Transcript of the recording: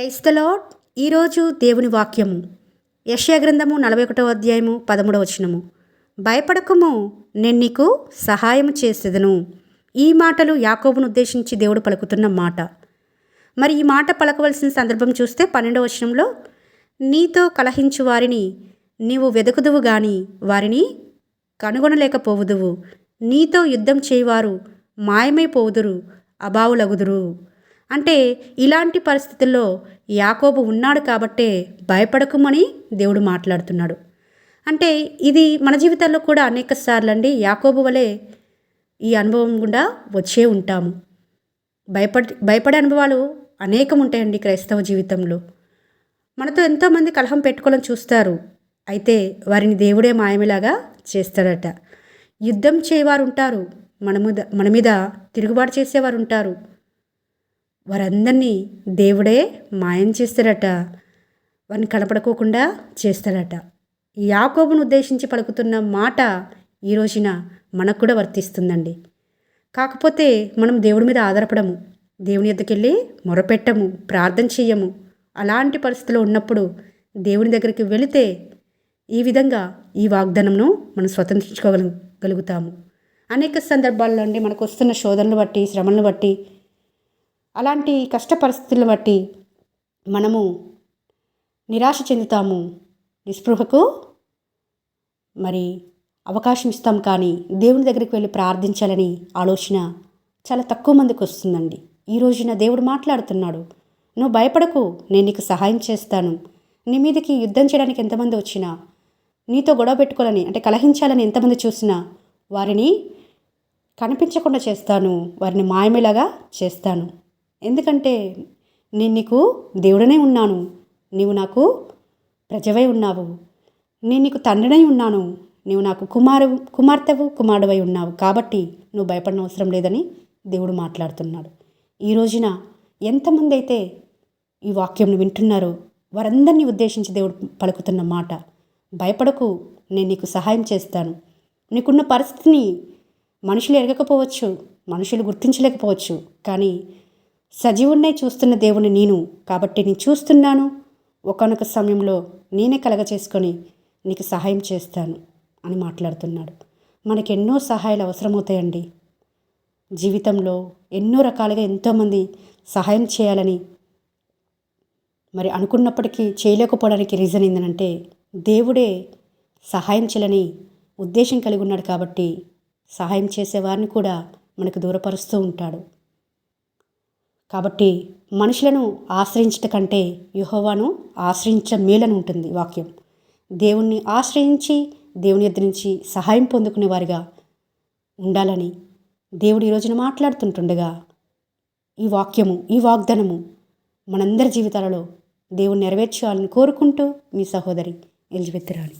Praise the lord. ఈరోజు దేవుని వాక్యము యెషయా గ్రంథము 41వ అధ్యాయము 13వ వచనము. భయపడకము, నేను నీకు సహాయము చేసేదను. ఈ మాటలు యాకోబును ఉద్దేశించి దేవుడు పలుకుతున్న మాట. మరి ఈ మాట పలకవలసిన సందర్భం చూస్తే 12వ వచనంలో, నీతో కలహించు వారిని నీవు వెదకుదువు గాని వారిని కనుగొనలేకపోవుదువు. నీతో యుద్ధం చేయవారు మాయమైపోవుదురు, అభావులగుదురు. అంటే ఇలాంటి పరిస్థితుల్లో యాకోబు ఉన్నాడు కాబట్టే భయపడకుమని దేవుడు మాట్లాడుతున్నాడు. అంటే ఇది మన జీవితాల్లో కూడా అనేక సార్లు యాకోబు వలె ఈ అనుభవం గుండా వచ్చే ఉంటాము. భయపడే అనుభవాలు అనేకం ఉంటాయండి క్రైస్తవ జీవితంలో. మనతో ఎంతోమంది కలహం పెట్టుకోవాలని చూస్తారు. అయితే వారిని దేవుడే మాయమేలాగా చేస్తాడట. యుద్ధం చేయవారు ఉంటారు, మన మీద తిరుగుబాటు చేసేవారు ఉంటారు. వారందరినీ దేవుడే మాయం చేస్తాడట, వారిని కనపడుకోకుండా చేస్తాడట. యాకోబును ఉద్దేశించి పలుకుతున్న మాట ఈ రోజున మనకు కూడా వర్తిస్తుందండి. కాకపోతే మనం దేవుడి మీద ఆధారపడము, దేవుని యొద్దకు వెళ్ళి మొరపెట్టము, ప్రార్థన చెయ్యము. అలాంటి పరిస్థితుల్లో ఉన్నప్పుడు దేవుని దగ్గరికి వెళితే ఈ విధంగా ఈ వాగ్దానంను మనం స్వతంత్రించుకోగలుగుతాము. అనేక సందర్భాల్లో మనకు వస్తున్న శోధనలు బట్టి, శ్రమలను బట్టి, అలాంటి కష్ట పరిస్థితులను బట్టి మనము నిరాశ చెందుతాము, నిస్పృహకు మరి అవకాశం ఇస్తాం. కానీ దేవుని దగ్గరికి వెళ్ళి ప్రార్థించాలని ఆలోచన చాలా తక్కువ మందికి వస్తుందండి. ఈ రోజున దేవుడు మాట్లాడుతున్నాడు, నువ్వు భయపడకు, నేను నీకు సహాయం చేస్తాను. నీ మీదకి యుద్ధం చేయడానికి ఎంతమంది వచ్చినా, నీతో గొడవ పెట్టుకోవాలని అంటే కలహించాలని ఎంతమంది చూసినా వారిని కనిపించకుండా చేస్తాను, వారిని మాయమేలాగా చేస్తాను. ఎందుకంటే నేను నీకు దేవుడనే ఉన్నాను, నీవు నాకు ప్రజవై ఉన్నావు, నేను నీకు తండ్రినై ఉన్నాను, నీవు నాకు కుమార్తెవు కుమారుడవై ఉన్నావు. కాబట్టి నువ్వు భయపడిన అవసరం లేదని దేవుడు మాట్లాడుతున్నాడు. ఈ రోజున ఎంతమంది అయితే ఈ వాక్యంను వింటున్నారో వారందరినీ ఉద్దేశించి దేవుడు పలుకుతున్న మాట, భయపడకు, నేను నీకు సహాయం చేస్తాను. నీకున్న పరిస్థితిని మనుషులు ఎరగకపోవచ్చు, మనుషులు గుర్తించలేకపోవచ్చు, కానీ సజీవుడినై చూస్తున్న దేవుని నేను కాబట్టి నేను చూస్తున్నాను. ఒకానొక సమయంలో నేనే కలగచేసుకొని నీకు సహాయం చేస్తాను అని మాట్లాడుతున్నాడు. మనకి ఎన్నో సహాయాలు అవసరమవుతాయండి. జీవితంలో ఎన్నో రకాలుగా ఎంతోమంది సహాయం చేయాలని మరి అనుకున్నప్పటికీ చేయలేకపోవడానికి రీజన్ ఏంటంటే దేవుడే సహాయం చేయాలని ఉద్దేశం కలిగి ఉన్నాడు. కాబట్టి సహాయం చేసేవారిని కూడా మనకు దూరపరుస్తూ ఉంటాడు. కాబట్టి మనుషులను ఆశ్రయించట కంటే యెహోవాను ఆశ్రయించ మేలని ఉంటుంది వాక్యం. దేవుణ్ణి ఆశ్రయించి దేవుని యొద్ద నుంచి సహాయం పొందుకునే వారిగా ఉండాలని దేవుడు ఈ రోజున మాట్లాడుతుంటుండగా ఈ వాక్యము, ఈ వాగ్దానము మనందరి జీవితాలలో దేవుని నెరవేర్చాలని కోరుకుంటూ మీ సహోదరి ఎలిజబెత్ రాణి.